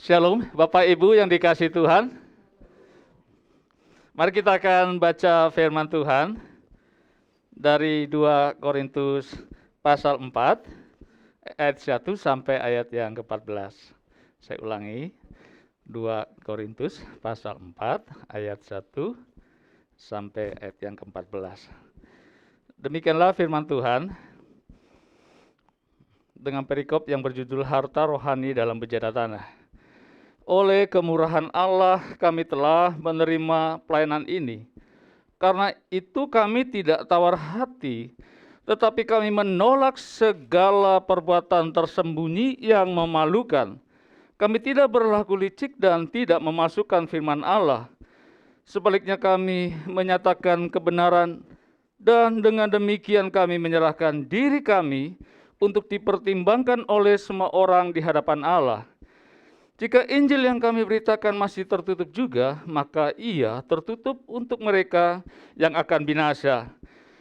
Shalom, Bapak Ibu yang dikasihi Tuhan. Mari kita akan baca firman Tuhan dari 2 Korintus pasal 4, ayat 1 sampai ayat yang ke-14. Saya ulangi, 2 Korintus pasal 4, ayat 1 sampai ayat yang ke-14. Demikianlah firman Tuhan dengan perikop yang berjudul Harta Rohani dalam Bejana Tanah. Oleh kemurahan Allah kami telah menerima pelayanan ini. Karena itu kami tidak tawar hati, tetapi kami menolak segala perbuatan tersembunyi yang memalukan. Kami tidak berlaku licik dan tidak memasukkan firman Allah. Sebaliknya kami menyatakan kebenaran dan dengan demikian kami menyerahkan diri kami untuk dipertimbangkan oleh semua orang di hadapan Allah. Jika Injil yang kami beritakan masih tertutup juga, maka ia tertutup untuk mereka yang akan binasa,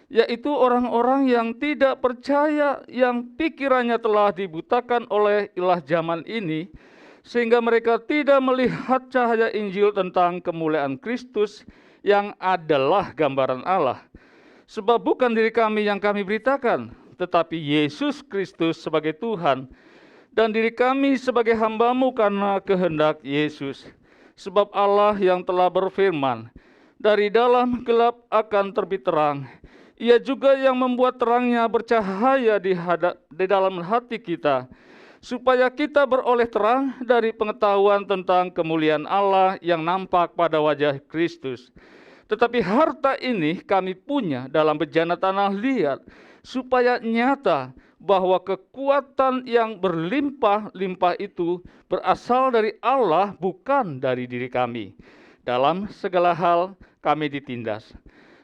yaitu orang-orang yang tidak percaya, yang pikirannya telah dibutakan oleh ilah zaman ini, sehingga mereka tidak melihat cahaya Injil tentang kemuliaan Kristus yang adalah gambaran Allah. Sebab bukan diri kami yang kami beritakan, tetapi Yesus Kristus sebagai Tuhan, dan diri kami sebagai hamba-Mu karena kehendak Yesus. Sebab Allah yang telah berfirman, dari dalam gelap akan terbit terang. Ia juga yang membuat terangnya bercahaya di dalam hati kita, supaya kita beroleh terang dari pengetahuan tentang kemuliaan Allah yang nampak pada wajah Kristus. Tetapi harta ini kami punya dalam bejana tanah liat, supaya nyata bahwa kekuatan yang berlimpah-limpah itu berasal dari Allah, bukan dari diri kami. Dalam segala hal kami ditindas,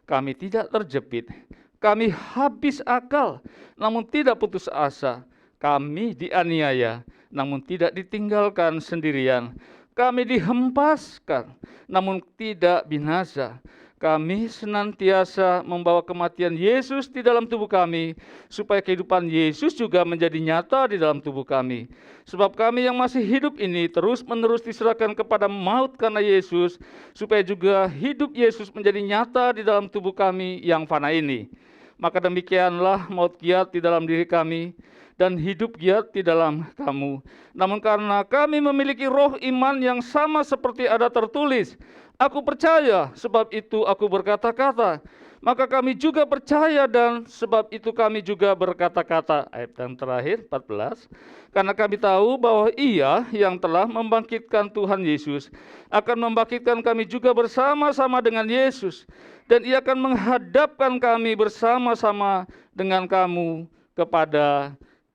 kami tidak terjepit, kami habis akal, namun tidak putus asa, kami dianiaya, namun tidak ditinggalkan sendirian, kami dihempaskan, namun tidak binasa. Kami senantiasa membawa kematian Yesus di dalam tubuh kami, supaya kehidupan Yesus juga menjadi nyata di dalam tubuh kami. Sebab kami yang masih hidup ini terus-menerus diserahkan kepada maut karena Yesus, supaya juga hidup Yesus menjadi nyata di dalam tubuh kami yang fana ini. Maka demikianlah maut giat di dalam diri kami, dan hidup giat di dalam kamu. Namun karena kami memiliki roh iman yang sama seperti ada tertulis, aku percaya, sebab itu aku berkata-kata. Maka kami juga percaya dan sebab itu kami juga berkata-kata. Ayat yang terakhir, 14. Karena kami tahu bahwa Ia yang telah membangkitkan Tuhan Yesus akan membangkitkan kami juga bersama-sama dengan Yesus. Dan Ia akan menghadapkan kami bersama-sama dengan kamu kepada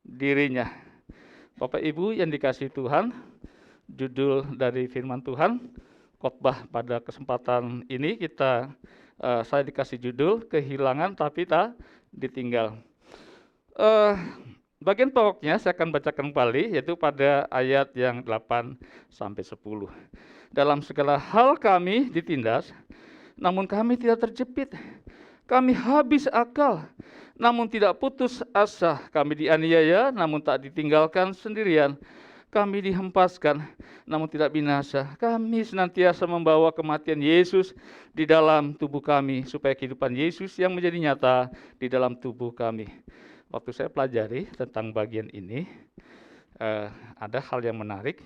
dirinya. Bapak Ibu yang dikasihi Tuhan, judul dari firman Tuhan khotbah pada kesempatan ini saya dikasih judul kehilangan tapi tak ditinggal. Bagian pokoknya saya akan bacakan kembali, yaitu pada ayat yang 8 sampai 10. Dalam segala hal kami ditindas, namun kami tidak terjepit. Kami habis akal, namun tidak putus asa. Kami dianiaya, namun tak ditinggalkan sendirian. Kami dihempaskan, namun tidak binasa. Kami senantiasa membawa kematian Yesus di dalam tubuh kami, supaya kehidupan Yesus yang menjadi nyata di dalam tubuh kami. Waktu saya pelajari tentang bagian ini, ada hal yang menarik.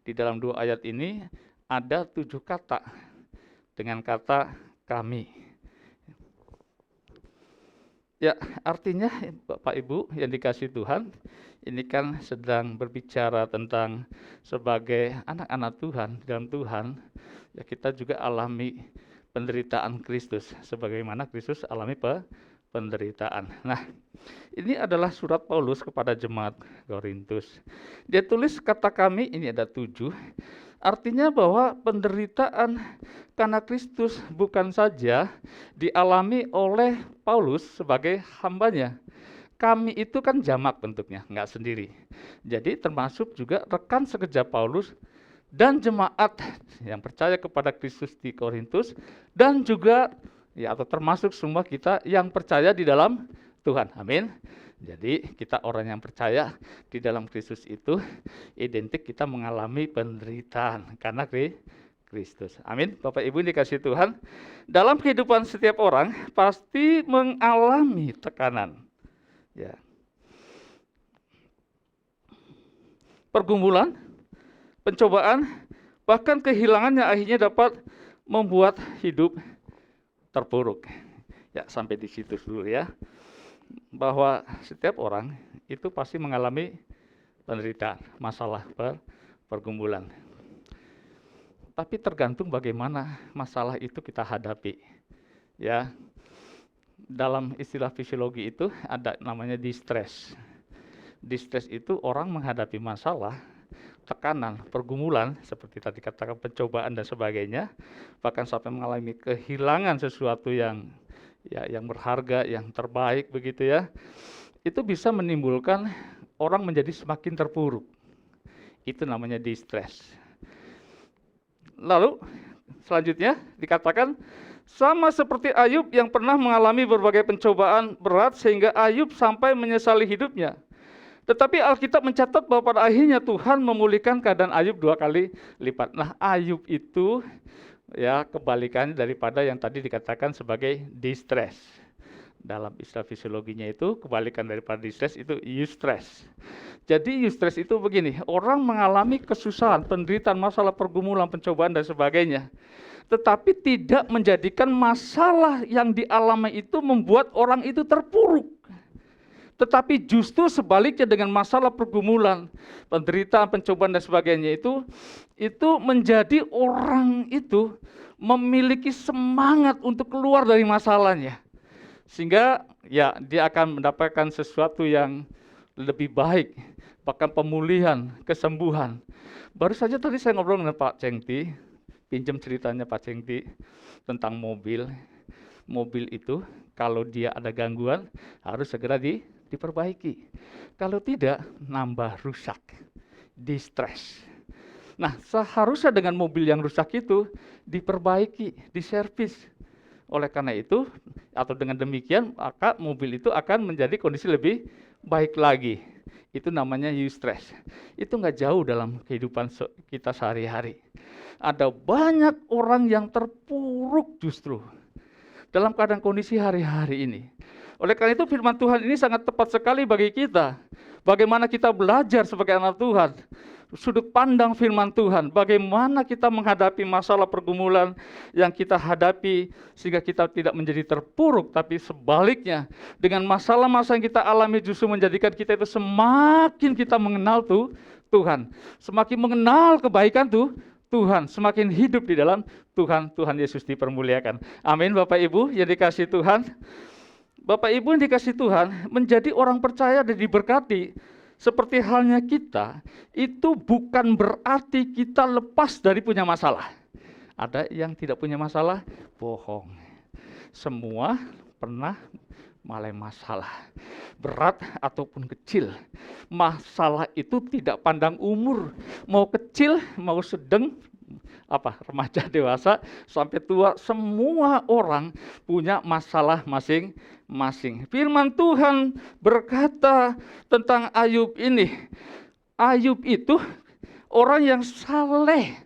Di dalam 2 ayat ini ada 7 kata dengan kata kami. Ya, artinya Bapak Ibu yang dikasihi Tuhan, ini kan sedang berbicara tentang sebagai anak-anak Tuhan, dalam Tuhan, ya kita juga alami penderitaan Kristus, sebagaimana Kristus alami penderitaan. Nah, ini adalah surat Paulus kepada jemaat Korintus. Dia tulis kata kami, ini ada 7, artinya bahwa penderitaan karena Kristus bukan saja dialami oleh Paulus sebagai hambanya. Kami itu kan jamak bentuknya, nggak sendiri. Jadi termasuk juga rekan sekerja Paulus dan jemaat yang percaya kepada Kristus di Korintus, dan juga ya atau termasuk semua kita yang percaya di dalam Tuhan. Amin. Jadi kita orang yang percaya di dalam Kristus itu identik kita mengalami penderitaan karena Kristus. Amin. Bapak Ibu dikasih Tuhan, dalam kehidupan setiap orang pasti mengalami tekanan. Ya. Pergumulan, pencobaan, bahkan kehilangannya akhirnya dapat membuat hidup terpuruk. Ya, sampai di situ dulu ya. Bahwa setiap orang itu pasti mengalami penderitaan, masalah, pergumulan. Tapi tergantung bagaimana masalah itu kita hadapi. Ya. Dalam istilah fisiologi itu ada namanya distress. Distress itu orang menghadapi masalah, tekanan, pergumulan, seperti tadi katakan pencobaan dan sebagainya, bahkan sampai mengalami kehilangan sesuatu yang berharga, yang terbaik begitu ya, itu bisa menimbulkan orang menjadi semakin terpuruk. Itu namanya distress. Lalu selanjutnya dikatakan sama seperti Ayub yang pernah mengalami berbagai pencobaan berat sehingga Ayub sampai menyesali hidupnya. Tetapi Alkitab mencatat bahwa pada akhirnya Tuhan memulihkan keadaan Ayub 2 kali lipat. Nah, Ayub itu ya kebalikannya daripada yang tadi dikatakan sebagai distress. Dalam istilah fisiologinya itu kebalikan daripada distress itu eustress. Jadi eustress itu begini, orang mengalami kesusahan, penderitaan, masalah, pergumulan, pencobaan dan sebagainya. Tetapi tidak menjadikan masalah yang dialami itu membuat orang itu terpuruk. Tetapi justru sebaliknya dengan masalah pergumulan, penderitaan, pencobaan dan sebagainya itu menjadi orang itu memiliki semangat untuk keluar dari masalahnya. Sehingga ya dia akan mendapatkan sesuatu yang lebih baik, bahkan pemulihan, kesembuhan. Baru saja tadi saya ngobrol dengan Pak Cengti, pinjam ceritanya Pak Cengti tentang mobil. Mobil itu kalau dia ada gangguan harus segera diperbaiki. Kalau tidak, nambah rusak, distress. Nah, seharusnya dengan mobil yang rusak itu diperbaiki, diservis. Oleh karena itu, atau dengan demikian, maka mobil itu akan menjadi kondisi lebih baik lagi. Itu namanya eustress. Itu nggak jauh dalam kehidupan kita sehari-hari. Ada banyak orang yang terpuruk justru dalam keadaan kondisi hari-hari ini. Oleh karena itu firman Tuhan ini sangat tepat sekali bagi kita. Bagaimana kita belajar sebagai anak Tuhan. Sudut pandang firman Tuhan. Bagaimana kita menghadapi masalah pergumulan yang kita hadapi. Sehingga kita tidak menjadi terpuruk. Tapi sebaliknya. Dengan masalah-masalah yang kita alami justru menjadikan kita itu semakin kita mengenal Tuhan. Semakin mengenal kebaikan Tuhan, semakin hidup di dalam Tuhan Yesus dipermuliakan. Amin Bapak Ibu yang dikasih Tuhan. Bapak Ibu yang dikasih Tuhan, menjadi orang percaya dan diberkati seperti halnya kita, itu bukan berarti kita lepas dari punya masalah. Ada yang tidak punya masalah? Bohong. Semua pernah mengalami masalah, berat ataupun kecil. Masalah itu tidak pandang umur, mau kecil, mau sedang, remaja, dewasa, sampai tua, semua orang punya masalah masing-masing. Firman Tuhan berkata tentang Ayub ini, Ayub itu orang yang saleh,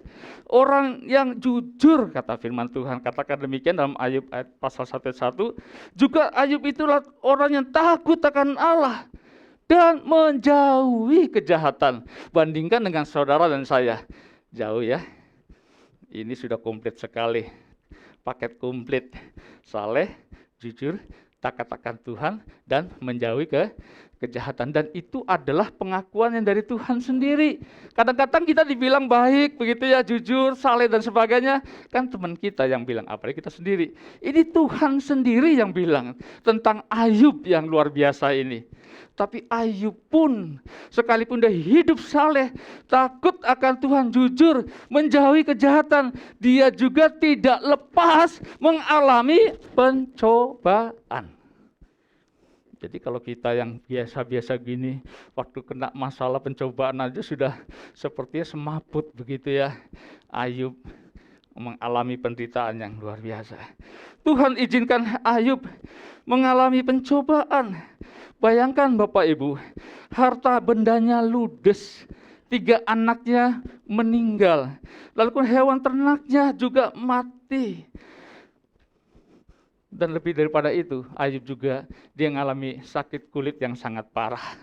orang yang jujur, kata firman Tuhan. Katakan demikian dalam Ayub pasal 1:1. Juga Ayub itulah orang yang takut akan Allah dan menjauhi kejahatan. Bandingkan dengan saudara dan saya, jauh ya. Ini sudah komplit sekali, paket komplit. Saleh, jujur, takut akan Tuhan, dan menjauhi kejahatan. Dan itu adalah pengakuan yang dari Tuhan sendiri. Kadang-kadang kita dibilang baik, begitu ya, jujur, saleh dan sebagainya. Kan teman kita yang bilang, apalagi kita sendiri. Ini Tuhan sendiri yang bilang tentang Ayub yang luar biasa ini. Tapi Ayub pun, sekalipun dia hidup saleh, takut akan Tuhan, jujur, menjauhi kejahatan, dia juga tidak lepas mengalami pencobaan. Jadi kalau kita yang biasa-biasa gini, waktu kena masalah pencobaan aja sudah sepertinya semaput begitu ya. Ayub mengalami penderitaan yang luar biasa. Tuhan izinkan Ayub mengalami pencobaan. Bayangkan Bapak Ibu, harta bendanya ludes, 3 anaknya meninggal, lalu hewan ternaknya juga mati. Dan lebih daripada itu, Ayub juga dia mengalami sakit kulit yang sangat parah.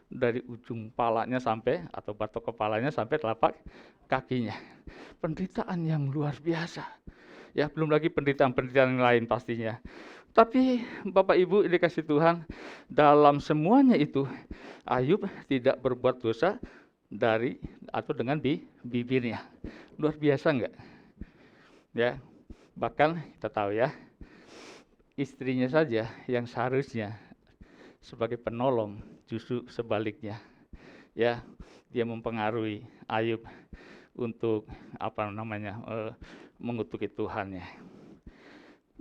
Dari ujung palanya sampai, atau batok kepalanya sampai telapak kakinya. Penderitaan yang luar biasa. Ya, belum lagi penderitaan-penderitaan yang lain pastinya. Tapi Bapak Ibu dikasih Tuhan, dalam semuanya itu Ayub tidak berbuat dosa dari atau dengan bibirnya. Luar biasa enggak? Ya, bahkan kita tahu ya, istrinya saja yang seharusnya sebagai penolong justru sebaliknya. Ya, dia mempengaruhi Ayub untuk mengutuki Tuhannya.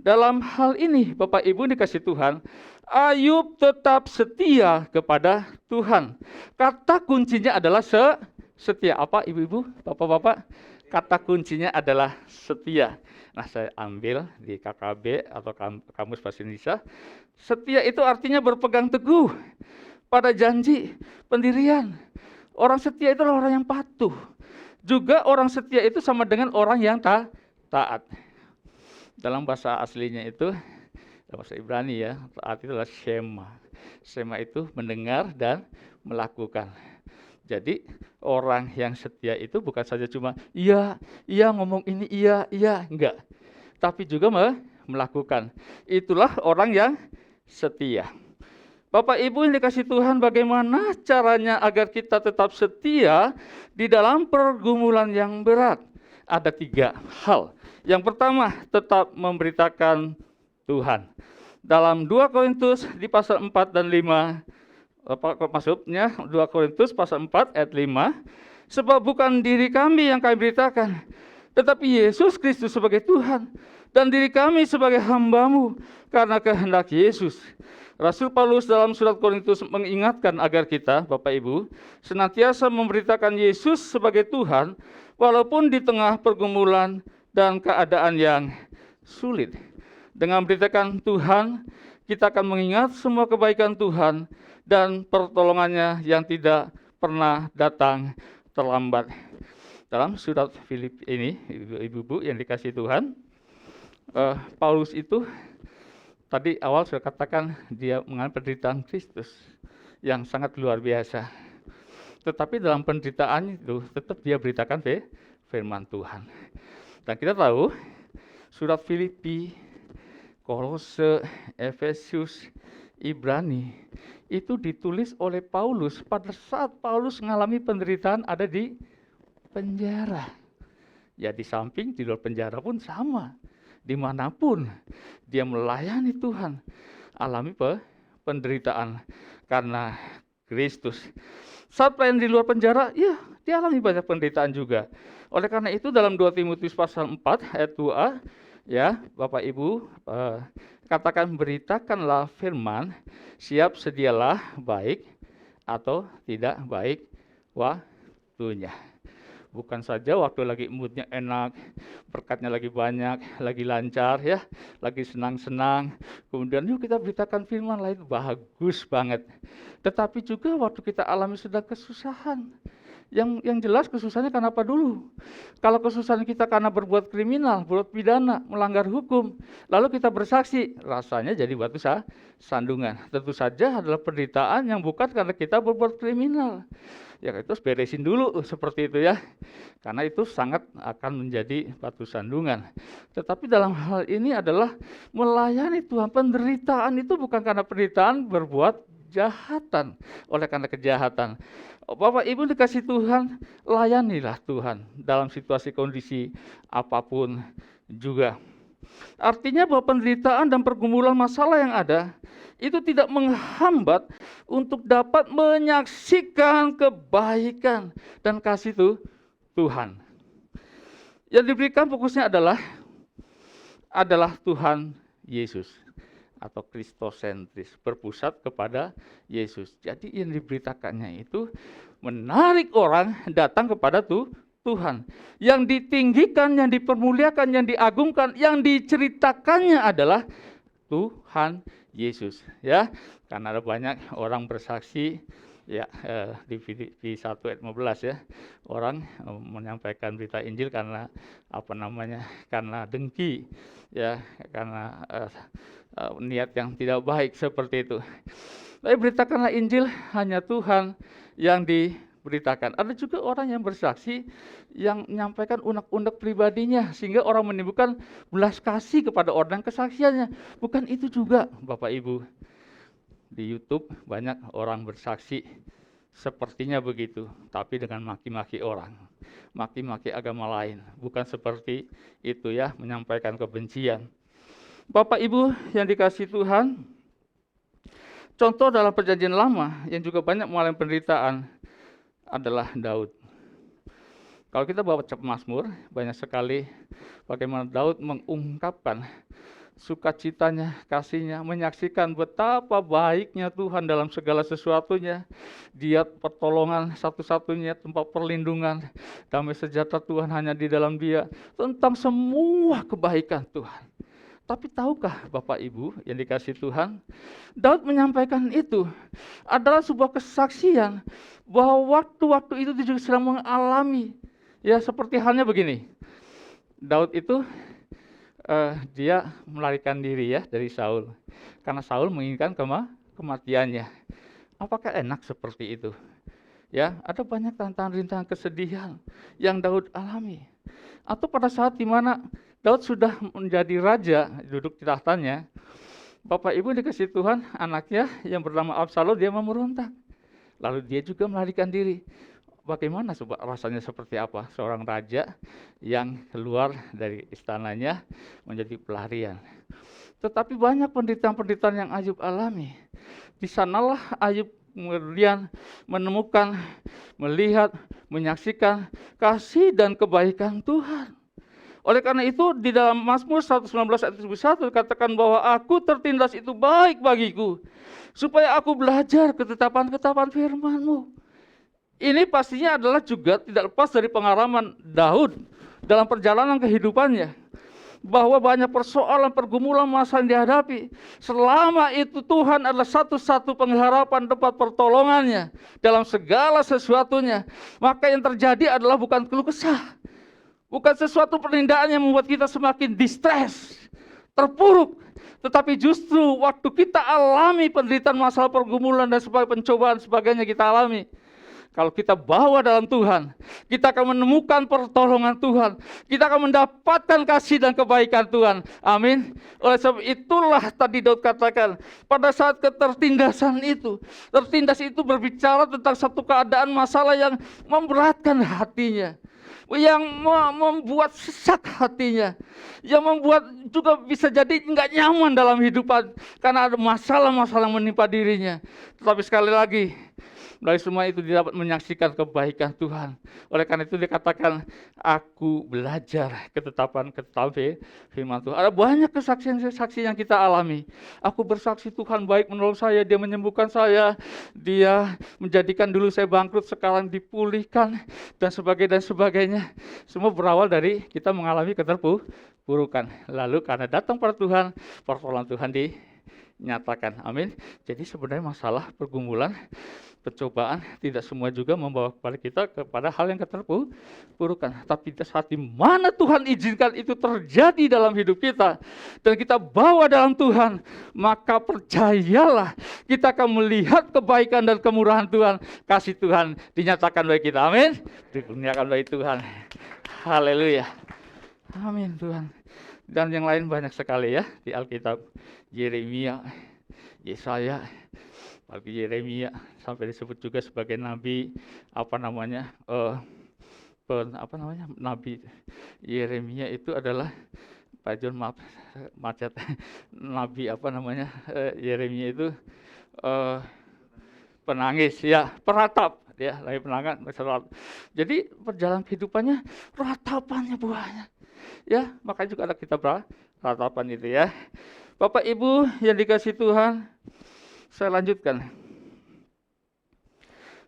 Dalam hal ini Bapak Ibu dikasih Tuhan, Ayub tetap setia kepada Tuhan. Kata kuncinya adalah setia. Apa Ibu-ibu, Bapak-bapak? Kata kuncinya adalah setia. Nah, saya ambil di KKB atau Kamus Bahasa Indonesia. Setia itu artinya berpegang teguh pada janji pendirian. Orang setia itu adalah orang yang patuh. Juga orang setia itu sama dengan orang yang taat. Dalam bahasa aslinya itu, dalam bahasa Ibrani ya, taat itu adalah shema. Shema itu mendengar dan melakukan. Jadi orang yang setia itu bukan saja cuma iya ngomong ini iya, enggak. Tapi juga melakukan. Itulah orang yang setia. Bapak Ibu yang dikasih Tuhan, bagaimana caranya agar kita tetap setia di dalam pergumulan yang berat? Ada 3 hal. Yang pertama, tetap memberitakan Tuhan. Dalam 2 Korintus di pasal 4 dan 5, maksudnya 2 Korintus pasal 4 ayat 5, sebab bukan diri kami yang kami beritakan, tetapi Yesus Kristus sebagai Tuhan, dan diri kami sebagai hamba-Mu karena kehendak Yesus. Rasul Paulus dalam surat Korintus mengingatkan agar kita, Bapak Ibu, senantiasa memberitakan Yesus sebagai Tuhan, walaupun di tengah pergumulan dan keadaan yang sulit. Dengan memberitakan Tuhan, kita akan mengingat semua kebaikan Tuhan dan pertolongannya yang tidak pernah datang terlambat. Dalam surat Filipi ini, ibu-ibu yang dikasih Tuhan, Paulus itu tadi awal saya katakan dia mengalami penderitaan Kristus yang sangat luar biasa. Tetapi dalam penderitaan itu tetap dia beritakan firman Tuhan. Dan kita tahu surat Filipi, Kolose, Efesius, Ibrani itu ditulis oleh Paulus pada saat Paulus mengalami penderitaan ada di penjara. Ya di samping di luar penjara pun sama. Dimanapun dia melayani Tuhan, alami penderitaan karena Kristus. Saat pelayan di luar penjara, ya dia alami banyak penderitaan juga. Oleh karena itu dalam 2 Timotius pasal 4 ayat 2a, ya Bapak Ibu, katakan beritakanlah firman, siap sedialah baik atau tidak baik waktunya. Bukan saja waktu lagi moodnya enak, berkatnya lagi banyak, lagi lancar ya, lagi senang-senang. Kemudian yuk kita beritakan firman lain, bagus banget. Tetapi juga waktu kita alami sedang kesusahan. Yang jelas kesusahannya karena apa dulu? Kalau kesusahan kita karena berbuat kriminal, berbuat pidana, melanggar hukum, lalu kita bersaksi, rasanya jadi batu sandungan. Tentu saja adalah penderitaan yang bukan karena kita berbuat kriminal. Ya itu beresin dulu seperti itu ya. Karena itu sangat akan menjadi batu sandungan. Tetapi dalam hal ini adalah melayani Tuhan. Penderitaan itu bukan karena penderitaan berbuat kejahatan, oleh karena kejahatan. Bapak Ibu dikasih Tuhan, layanilah Tuhan dalam situasi kondisi apapun juga. Artinya bahwa penderitaan dan pergumulan masalah yang ada itu tidak menghambat untuk dapat menyaksikan kebaikan dan kasih Tuhan. Yang diberikan fokusnya adalah Tuhan Yesus atau kristosentris, berpusat kepada Yesus. Jadi yang diberitakannya itu menarik orang datang kepada Tuhan. Yang ditinggikan, yang dipermuliakan, yang diagungkan, yang diceritakannya adalah Tuhan Yesus, ya. Karena ada banyak orang bersaksi, ya, di Filipi 1 ayat 15, ya. Orang menyampaikan berita Injil karena karena dengki, ya, karena niat yang tidak baik seperti itu. Tapi beritakanlah Injil, hanya Tuhan yang diberitakan. Ada juga orang yang bersaksi yang menyampaikan unek-unek pribadinya sehingga orang menimbulkan belas kasih kepada orang kesaksiannya. Bukan itu juga, Bapak Ibu. Di YouTube banyak orang bersaksi sepertinya begitu, tapi dengan maki-maki orang, maki-maki agama lain. Bukan seperti itu, ya, menyampaikan kebencian. Bapak Ibu yang dikasihi Tuhan, contoh dalam Perjanjian Lama yang juga banyak mengalami penderitaan adalah Daud. Kalau kita baca Mazmur, banyak sekali bagaimana Daud mengungkapkan sukacitanya, kasihnya, menyaksikan betapa baiknya Tuhan dalam segala sesuatunya. Dia pertolongan satu-satunya, tempat perlindungan, damai sejahtera Tuhan hanya di dalam Dia, tentang semua kebaikan Tuhan. Tapi tahukah Bapak Ibu yang dikasihi Tuhan, Daud menyampaikan itu adalah sebuah kesaksian bahwa waktu-waktu itu dia juga sedang mengalami, ya, seperti halnya begini. Daud itu dia melarikan diri, ya, dari Saul karena Saul menginginkan kematiannya. Apakah enak seperti itu? Ya, ada banyak tantangan, rintangan, kesedihan yang Daud alami. Atau pada saat di mana Daud sudah menjadi raja, duduk di tahtanya, Bapak Ibu dikasihi Tuhan, anaknya yang bernama Absalom dia memberontak. Lalu dia juga melarikan diri. Bagaimana rasanya seperti apa seorang raja yang keluar dari istananya menjadi pelarian? Tetapi banyak penderitaan-penderitaan yang Ayub alami. Di sanalah Ayub kemudian menemukan, melihat, menyaksikan kasih dan kebaikan Tuhan. Oleh karena itu di dalam Mazmur 119 ayat 1 katakan bahwa aku tertindas itu baik bagiku, supaya aku belajar ketetapan-ketetapan firman-Mu. Ini pastinya adalah juga tidak lepas dari pengalaman Daud dalam perjalanan kehidupannya. Bahwa banyak persoalan, pergumulan, masalah yang dihadapi. Selama itu Tuhan adalah satu-satu pengharapan, tempat pertolongannya dalam segala sesuatunya. Maka yang terjadi adalah bukan keluh kesah. Bukan sesuatu penindaan yang membuat kita semakin distres, terpuruk. Tetapi justru waktu kita alami penderitaan, masalah, pergumulan, dan sebagainya, pencobaan sebagainya kita alami. Kalau kita bawa dalam Tuhan, kita akan menemukan pertolongan Tuhan. Kita akan mendapatkan kasih dan kebaikan Tuhan. Amin. Oleh sebab itulah tadi Daud katakan, pada saat ketertindasan itu, tertindas itu berbicara tentang satu keadaan masalah yang memberatkan hatinya, yang membuat sesak hatinya, yang membuat juga bisa jadi nggak nyaman dalam hidupan karena ada masalah-masalah menimpa dirinya. Tetapi sekali lagi, dari semua itu dia dapat menyaksikan kebaikan Tuhan. Oleh karena itu dikatakan, aku belajar ketetapan firman Tuhan. Ada banyak kesaksian-kesaksian yang kita alami. Aku bersaksi Tuhan baik menolong saya, Dia menyembuhkan saya, Dia menjadikan dulu saya bangkrut, sekarang dipulihkan, dan sebagainya. Semua berawal dari kita mengalami keterpurukan. Lalu karena datang pada Tuhan, pertolongan Tuhan dinyatakan. Amin. Jadi sebenarnya masalah, pergumulan, pencobaan tidak semua juga membawa kepada kita kepada hal yang keterpurukan. Tapi saat di mana Tuhan izinkan itu terjadi dalam hidup kita dan kita bawa dalam Tuhan, maka percayalah kita akan melihat kebaikan dan kemurahan Tuhan, kasih Tuhan dinyatakan bagi kita. Amin. Dikurniakan bagi Tuhan. Haleluya. Amin Tuhan. Dan yang lain banyak sekali, ya, di Alkitab. Yeremia, Yesaya, bagi Yeremia sampai disebut juga sebagai nabi nabi Yeremia itu adalah nabi Yeremia itu penangis, ya, peratap, ya, lagi penangan. Jadi perjalanan kehidupannya ratapannya buahnya, ya, makanya juga ada kitab ratapan itu, ya. Bapak Ibu yang dikasihi Tuhan, saya lanjutkan.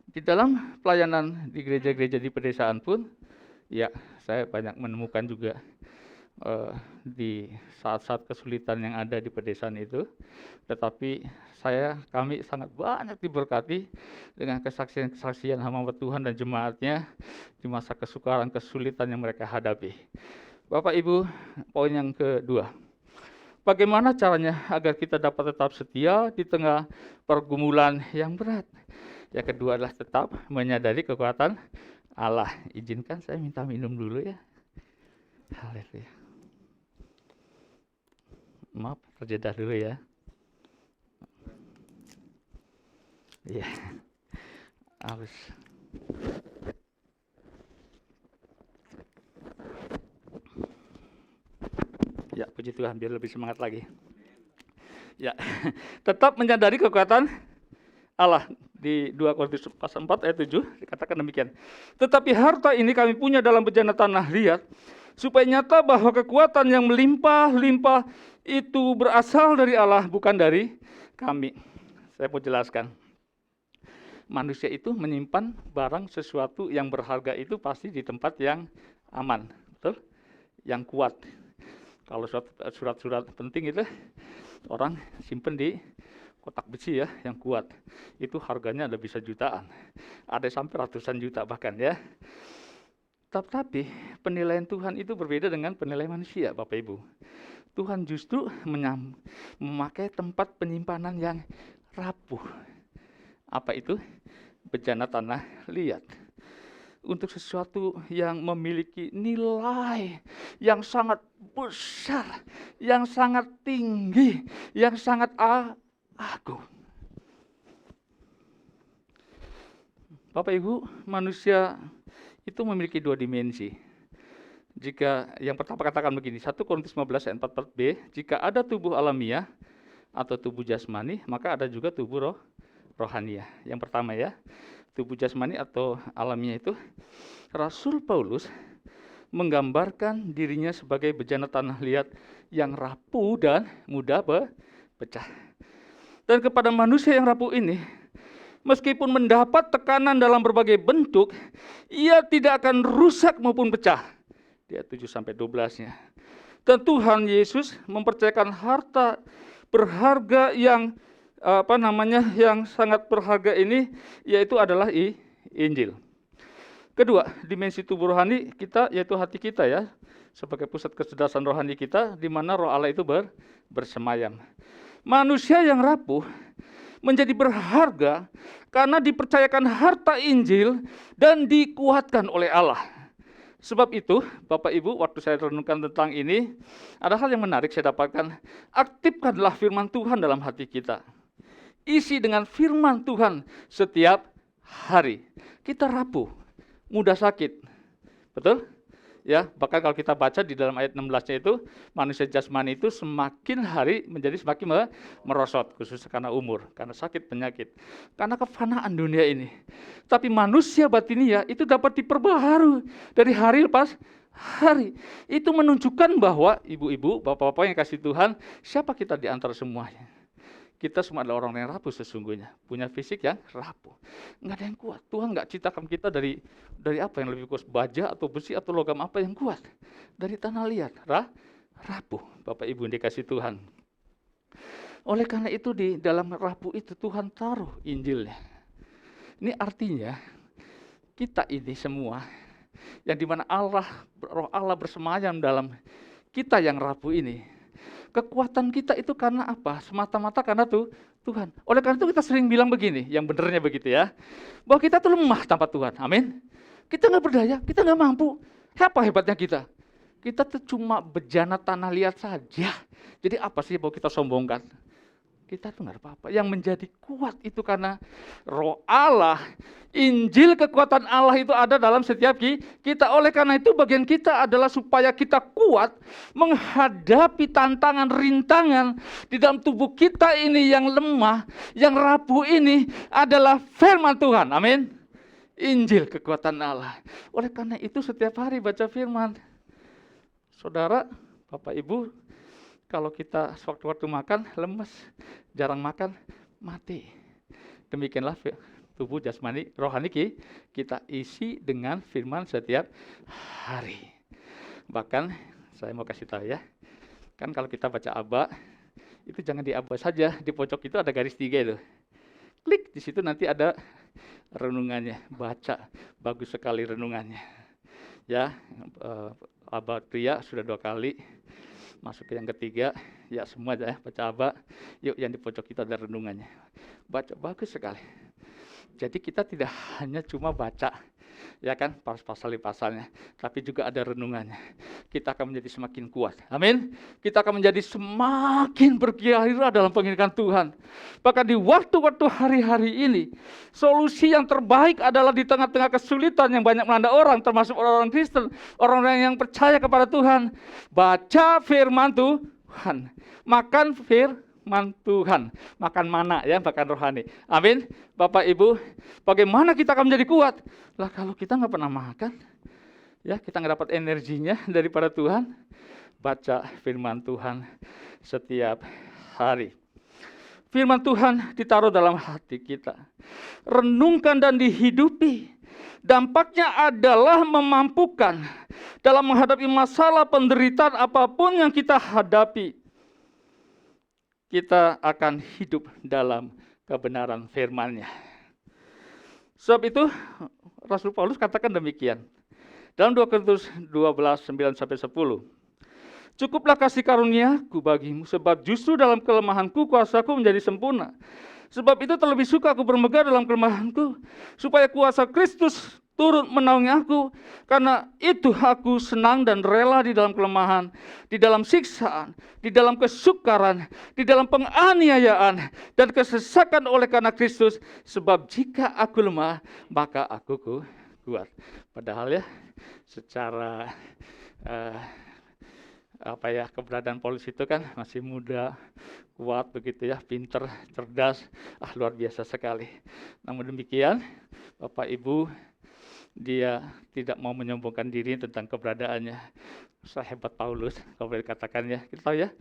Di dalam pelayanan di gereja-gereja di pedesaan pun, Ya, saya banyak menemukan juga di saat-saat kesulitan yang ada di pedesaan itu. Tetapi kami sangat banyak diberkati dengan kesaksian-kesaksian hamba Tuhan dan jemaatnya di masa kesukaran, kesulitan yang mereka hadapi. Bapak Ibu, poin yang kedua. Bagaimana caranya agar kita dapat tetap setia di tengah pergumulan yang berat? Yang kedua adalah tetap menyadari kekuatan Allah. Izinkan saya minta minum dulu ya. Haleluya. Maaf, terjeda dulu ya. Iya. Harus. Ya, puji Tuhan, biar lebih semangat lagi. Ya, tetap menyadari kekuatan Allah. Di 2 Korintus pasal 4 ayat 7 dikatakan demikian. Tetapi harta ini kami punya dalam bejana tanah liat, supaya nyata bahwa kekuatan yang melimpah-limpah itu berasal dari Allah, bukan dari kami. Saya mau jelaskan. Manusia itu menyimpan barang sesuatu yang berharga itu pasti di tempat yang aman, betul? Yang kuat. Kalau surat-surat penting itu orang simpen di kotak besi ya, yang kuat. Itu harganya ada bisa jutaan. Ada sampai ratusan juta bahkan ya. Tetapi penilaian Tuhan itu berbeda dengan penilaian manusia, Bapak Ibu. Tuhan justru memakai tempat penyimpanan yang rapuh. Apa itu? Bejana tanah liat. Untuk sesuatu yang memiliki nilai yang sangat besar, yang sangat tinggi, yang sangat agung. Bapak Ibu, manusia itu memiliki dua dimensi. Jika yang pertama katakan begini, 1 Korintus 15 ayat 44b, jika ada tubuh alamiah atau tubuh jasmani, maka ada juga tubuh rohaniah. Yang pertama ya, tubuh jasmani atau alamiah itu, Rasul Paulus menggambarkan dirinya sebagai bejana tanah liat yang rapuh dan mudah pecah. Dan kepada manusia yang rapuh ini, meskipun mendapat tekanan dalam berbagai bentuk, ia tidak akan rusak maupun pecah. Di ayat 7-12-nya. Dan Tuhan Yesus mempercayakan harta berharga yang yang sangat berharga ini, yaitu adalah Injil. Kedua, dimensi tubuh rohani kita, yaitu hati kita ya, sebagai pusat kecerdasan rohani kita, di mana roh Allah itu bersemayam. Manusia yang rapuh menjadi berharga karena dipercayakan harta Injil dan dikuatkan oleh Allah. Sebab itu, Bapak Ibu, waktu saya renungkan tentang ini, ada hal yang menarik saya dapatkan. Aktifkanlah firman Tuhan dalam hati kita. Isi dengan firman Tuhan setiap hari. Kita rapuh, mudah sakit. Betul? Ya, bahkan kalau kita baca di dalam ayat 16-nya itu, manusia jasmani itu semakin hari menjadi semakin merosot, khususnya karena umur, karena sakit penyakit, karena kefanaan dunia ini. Tapi manusia batinia itu dapat diperbaharui dari hari lepas hari. Itu menunjukkan bahwa ibu-ibu, bapak-bapak yang kasih Tuhan, siapa kita di antara semuanya? Kita semua adalah orang yang rapuh sesungguhnya, punya fisik yang rapuh, nggak ada yang kuat. Tuhan nggak ciptakan kita dari apa yang lebih kuat, baja atau besi atau logam apa yang kuat, dari tanah liat, rapuh. Bapak Ibu yang dikasih Tuhan. Oleh karena itu di dalam rapuh itu Tuhan taruh Injilnya. Ini artinya kita ini semua yang dimana roh Allah bersemayam dalam kita yang rapuh ini. Kekuatan kita itu karena apa? Semata-mata karena Tuhan. Oleh karena itu kita sering bilang begini, yang benernya begitu ya, bahwa kita tuh lemah tanpa Tuhan. Amin. Kita nggak berdaya, kita nggak mampu. Apa hebatnya kita? Kita tuh cuma bejana tanah liat saja. Jadi apa sih bahwa kita sombongkan? Kita tuh nggak apa-apa. Yang menjadi kuat itu karena roh Allah, Injil kekuatan Allah itu ada dalam setiap kita. Oleh karena itu bagian kita adalah supaya kita kuat menghadapi tantangan, rintangan di dalam tubuh kita ini yang lemah, yang rapuh ini adalah firman Tuhan. Amin. Injil kekuatan Allah. Oleh karena itu setiap hari baca firman. Saudara, Bapak Ibu, kalau kita sewaktu-waktu makan lemes, jarang makan, mati. Demikianlah tubuh, jasmani, rohani kita isi dengan firman setiap hari. Bahkan saya mau kasih tahu ya, kan kalau kita baca aba, itu jangan di aba saja, di pojok itu ada garis 3 itu. Klik di situ nanti ada renungannya, baca, bagus sekali renungannya. Ya, aba pria sudah 2 kali, masuk ke yang ketiga, ya semua ya baca aba. Yuk yang di pojok itu ada renungannya, baca bagus sekali. Jadi kita tidak hanya cuma baca, ya kan, pasal-pasalnya, tapi juga ada renungannya. Kita akan menjadi semakin kuat. Amin. Kita akan menjadi semakin bergairah dalam penginjilan Tuhan. Bahkan di waktu-waktu hari-hari ini, solusi yang terbaik adalah di tengah-tengah kesulitan yang banyak melanda orang, termasuk orang-orang Kristen, orang-orang yang percaya kepada Tuhan. Baca firman Tuhan, makan firman Tuhan, makan mana ya, makan rohani. Amin. Bapak Ibu, bagaimana kita akan menjadi kuat? Lah kalau kita nggak pernah makan, ya kita nggak dapat energinya daripada Tuhan. Baca firman Tuhan setiap hari. Firman Tuhan ditaruh dalam hati kita, renungkan dan dihidupi. Dampaknya adalah memampukan dalam menghadapi masalah penderitaan apapun yang kita hadapi. Kita akan hidup dalam kebenaran firman-Nya. Sebab itu Rasul Paulus katakan demikian. Dalam 2 Korintus 12, 9-10. Cukuplah kasih karuniaku bagimu, sebab justru dalam kelemahanku kuasaku menjadi sempurna. Sebab itu terlebih suka aku bermegah dalam kelemahanku, supaya kuasa Kristus turut menaungi aku. Karena itu aku senang dan rela di dalam kelemahan, di dalam siksaan, di dalam kesukaran, di dalam penganiayaan, dan kesesakan oleh karena Kristus. Sebab jika aku lemah, maka aku kuat. Padahal ya, secara keberadaan Paulus itu kan masih muda, kuat begitu ya, pinter, cerdas, luar biasa sekali. Namun demikian, Bapak Ibu, dia tidak mau menyombongkan diri tentang keberadaannya. Sehebat Paulus, kalau boleh dikatakan ya, kita tahu ya,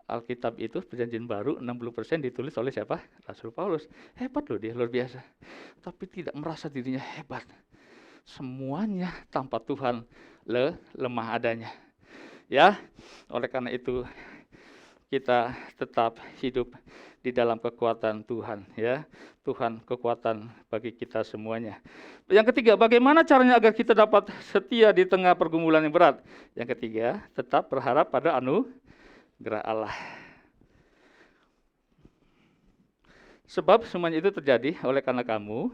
Alkitab itu Perjanjian Baru 60% ditulis oleh siapa? Rasul Paulus. Hebat loh dia, luar biasa. Tapi tidak merasa dirinya hebat. Semuanya tanpa Tuhan lemah adanya. Ya, oleh karena itu kita tetap hidup di dalam kekuatan Tuhan, ya. Tuhan kekuatan bagi kita semuanya. Yang ketiga, bagaimana caranya agar kita dapat setia di tengah pergumulan yang berat? Yang ketiga, tetap berharap pada anugerah Allah. Sebab semuanya itu terjadi oleh karena kamu,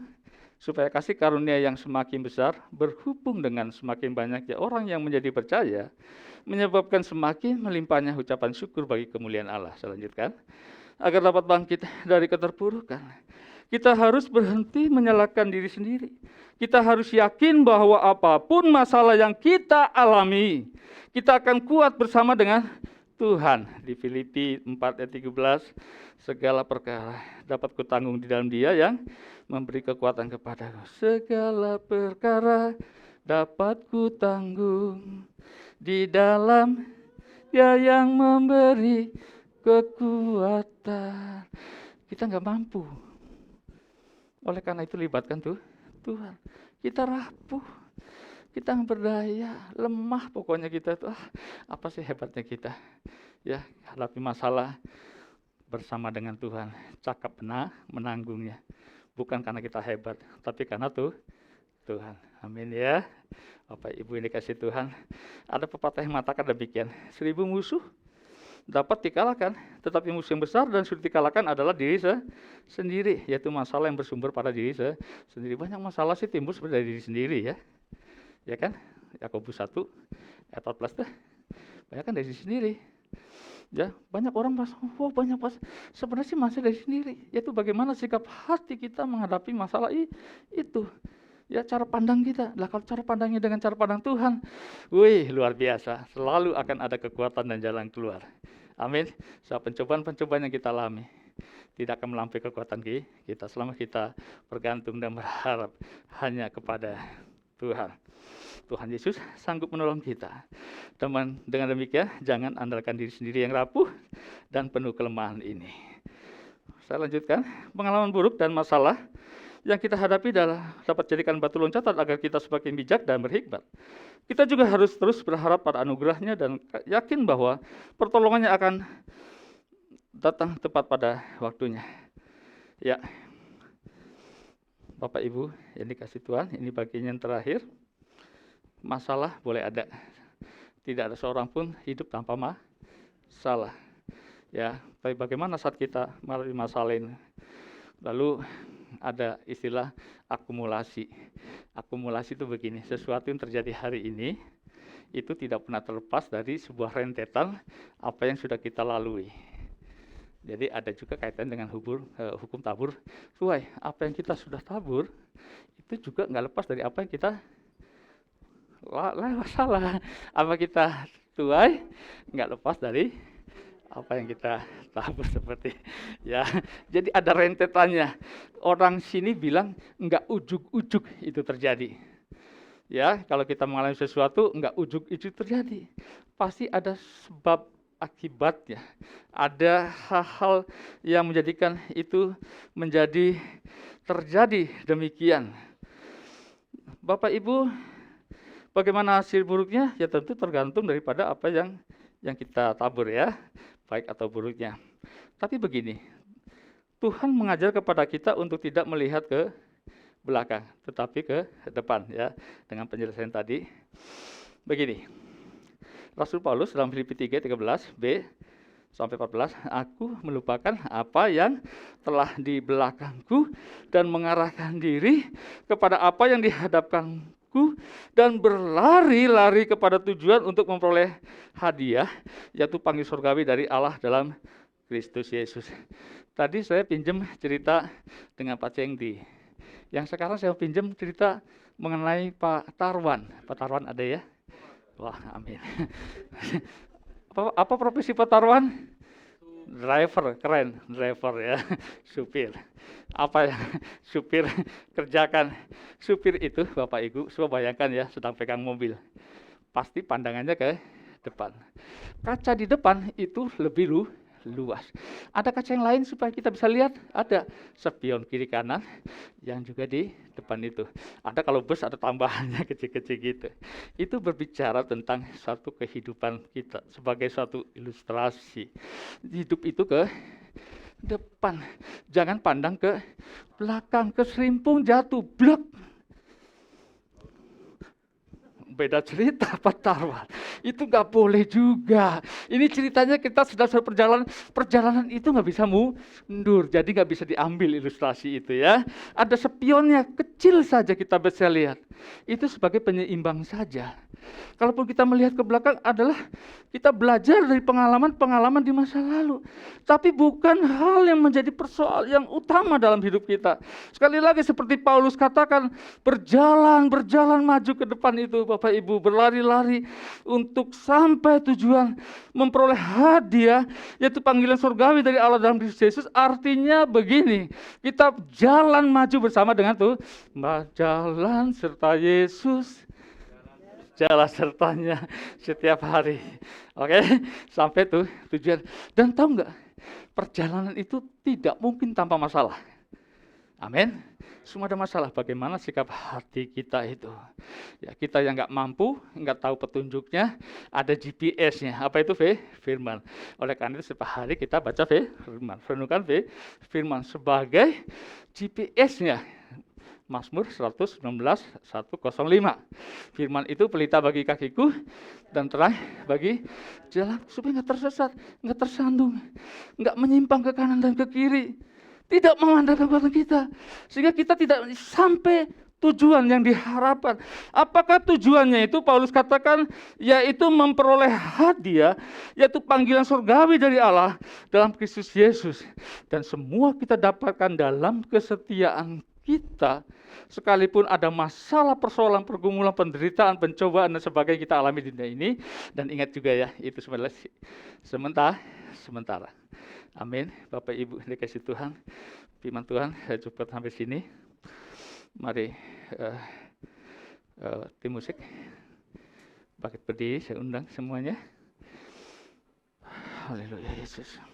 supaya kasih karunia yang semakin besar berhubung dengan semakin banyaknya orang yang menjadi percaya, menyebabkan semakin melimpahnya ucapan syukur bagi kemuliaan Allah. Saya lanjutkan. Agar dapat bangkit dari keterpurukan, kita harus berhenti menyalahkan diri sendiri. Kita harus yakin bahwa apapun masalah yang kita alami, kita akan kuat bersama dengan Tuhan. Di Filipi 4 ayat 13, segala perkara dapat kutanggung di dalam Dia yang memberi kekuatan kepadaku. Segala perkara dapat kutanggung di dalam Dia yang memberi kekuatan. Kita nggak mampu. Oleh karena itu libatkan Tuhan. Kita rapuh, kita nggak berdaya, lemah pokoknya kita tuh. Apa sih hebatnya kita? Ya, hadapi masalah bersama dengan Tuhan. Cakap menanggungnya. Bukan karena kita hebat, tapi karena Tuhan. Amin ya. Bapak Ibu yang dikasih Tuhan. Ada pepatah yang mengatakan demikian. 1000 musuh dapat dikalahkan, tetapi musuh yang besar dan sulit dikalahkan adalah diri sendiri, yaitu masalah yang bersumber pada diri sendiri. Banyak masalah sih timbul dari diri sendiri ya. Ya kan? Yakobus 1 ayat 14 tuh. Banyak kan dari diri sendiri. Ya, banyak orang sebenarnya sih masih dari sendiri, yaitu bagaimana sikap hati kita menghadapi masalah itu. Ya, cara pandang kita. Lah kalau cara pandangnya dengan cara pandang Tuhan, luar biasa. Selalu akan ada kekuatan dan jalan keluar. Amin. Soal pencobaan-pencobaan yang kita alami tidak akan melampaui kekuatan kita selama kita bergantung dan berharap hanya kepada Tuhan. Tuhan Yesus sanggup menolong kita. Teman, dengan demikian jangan andalkan diri sendiri yang rapuh dan penuh kelemahan ini. Saya lanjutkan. Pengalaman buruk dan masalah yang kita hadapi dapat jadikan batu loncatan agar kita semakin bijak dan berhikmat. Kita juga harus terus berharap pada anugerah-Nya dan yakin bahwa pertolongannya akan datang tepat pada waktunya. Ya, Bapak Ibu yang dikasih Tuhan, ini bagian yang terakhir. Masalah boleh ada, tidak ada seorang pun hidup tanpa masalah. Ya, tapi bagaimana saat kita melalui masalah ini? Lalu ada istilah akumulasi. Akumulasi itu begini, sesuatu yang terjadi hari ini itu tidak pernah terlepas dari sebuah rentetan apa yang sudah kita lalui. Jadi ada juga kaitan dengan hukum tabur tuai. Apa yang kita sudah tabur itu juga nggak lepas dari apa yang kita salah. Apa kita tuai nggak lepas dari apa yang kita tabur seperti ya. Jadi ada rentetannya. Orang sini bilang nggak ujuk-ujuk itu terjadi. Ya, kalau kita mengalami sesuatu nggak ujuk-ujuk terjadi. Pasti ada sebab akibatnya. Ada hal-hal yang menjadikan itu menjadi terjadi demikian. Bapak Ibu, bagaimana hasil buruknya? Ya tentu tergantung daripada apa yang kita tabur ya, baik atau buruknya. Tapi begini, Tuhan mengajar kepada kita untuk tidak melihat ke belakang, tetapi ke depan ya, dengan penjelasan tadi. Begini, Rasul Paulus dalam Filipi 3:13b sampai 14, aku melupakan apa yang telah di belakangku dan mengarahkan diri kepada apa yang dihadapkanku dan berlari-lari kepada tujuan untuk memperoleh hadiah, yaitu panggil surgawi dari Allah dalam Kristus Yesus. Tadi saya pinjam cerita dengan Pak Cengdi. Yang sekarang saya pinjam cerita mengenai Pak Tarwan. Pak Tarwan ada ya? Wah, amin. Apa profesi Pak Tarwan? Driver, keren, driver ya, supir. Apa yang supir kerjakan? Supir itu Bapak Ibu, coba bayangkan ya, sedang pegang mobil. Pasti pandangannya ke depan. Kaca di depan itu lebih luas. Ada kaca yang lain supaya kita bisa lihat, ada spion kiri kanan yang juga di depan itu. Ada kalau bus ada tambahannya kecil-kecil gitu. Itu berbicara tentang satu kehidupan kita sebagai suatu ilustrasi. Hidup itu ke depan. Jangan pandang ke belakang, keserimpung jatuh, blok. Beda cerita Pak Tarwan. Itu nggak boleh juga. Ini ceritanya kita sedang perjalanan itu nggak bisa mundur, jadi nggak bisa diambil ilustrasi itu ya. Ada spionnya kecil saja kita bisa lihat. Itu sebagai penyeimbang saja. Kalaupun kita melihat ke belakang adalah kita belajar dari pengalaman-pengalaman di masa lalu. Tapi bukan hal yang menjadi persoalan yang utama dalam hidup kita. Sekali lagi seperti Paulus katakan, berjalan maju ke depan itu Bapak Ibu, berlari-lari untuk sampai tujuan memperoleh hadiah, yaitu panggilan surgawi dari Allah dalam Kristus Yesus. Artinya begini, kita jalan maju bersama dengan jalan serta Yesus, jalan sertanya setiap hari. Oke, sampai tujuan. Dan tahu nggak, perjalanan itu tidak mungkin tanpa masalah. Amin. Semua ada masalah. Bagaimana sikap hati kita itu? Ya, kita yang nggak mampu, nggak tahu petunjuknya, ada GPS-nya. Apa itu firman? Oleh karena itu setiap hari kita baca firman, renungkan firman sebagai GPS-nya. Mazmur 119:105. Firman itu pelita bagi kakiku dan terang bagi jalan, supaya nggak tersesat, nggak tersandung, nggak menyimpang ke kanan dan ke kiri. Tidak memandang ke belakang kita, sehingga kita tidak sampai tujuan yang diharapkan. Apakah tujuannya itu? Paulus katakan yaitu memperoleh hadiah, yaitu panggilan surgawi dari Allah dalam Kristus Yesus. Dan semua kita dapatkan dalam kesetiaan kita, sekalipun ada masalah, persoalan, pergumulan, penderitaan, pencobaan dan sebagainya kita alami di dunia ini. Dan ingat juga ya, itu sementara. Amin. Bapak Ibu dikasih Tuhan, firman Tuhan saya cukup sampai sini. Mari tim musik bangkit berdiri, saya undang semuanya. Haleluya Yesus.